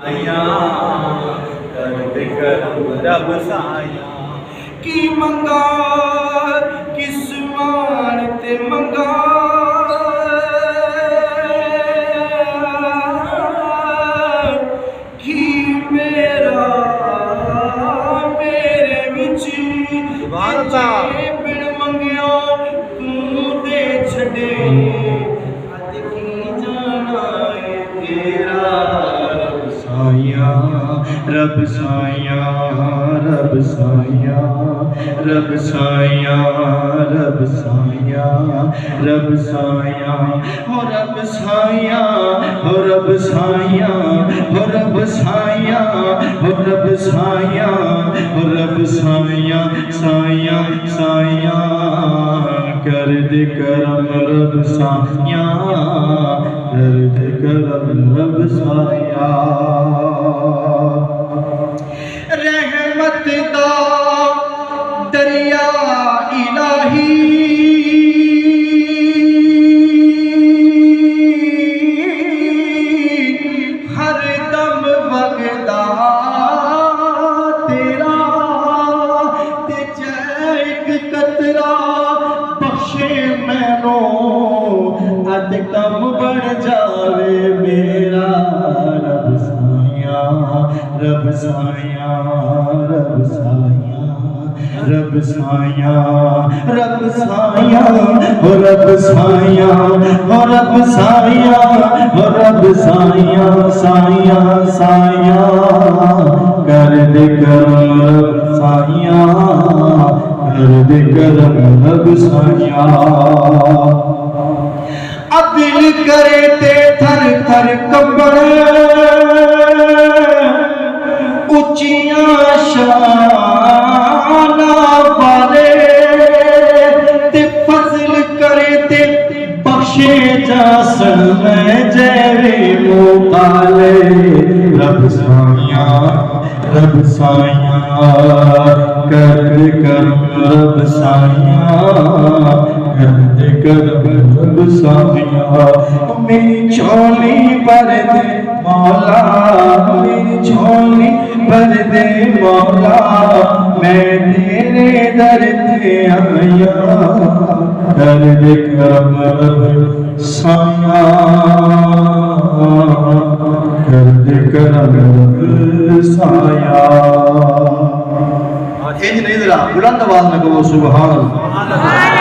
आया कर करम रब साया की मंगा किस मान ते मंगा की मेरा मेरे विच बिन मंगिया तू दे छड़े अज की जाना है तेरा रब साया रब साया रब साया रब साया रब साया हो रब साया हो रब साया हो रब साया हो रब साया हो रब साया साया साया कर दे करम रब साया कर दे करम रब साया रहमत दा दरिया इलाही हर दम वगदा तेरा ते एक कतरा बख्शे मैनू अद कम बढ़ जावे मेरा रब साया रब साया रब साया रब साया रब साया हो रब साया हो रब साया हो रब साया साया साया कर दे करम रब साया कर दे करम रब साया दिल करे ते थर थर कंबे उचियां शाना वाले ते फजल करे ते बख्शे जासन में जेवे मुकाले रब साया कर दे करम रब साया कर दे करम रब साया मेरी झोली भर दे मौला मेरी झोली भर दे मौला मैं तेरे दर पे आया कर दे करम रब साया कर दे करम रब साया इंज नहीं जरा बुलंद आवाज में कहो सुभान अल्लाह।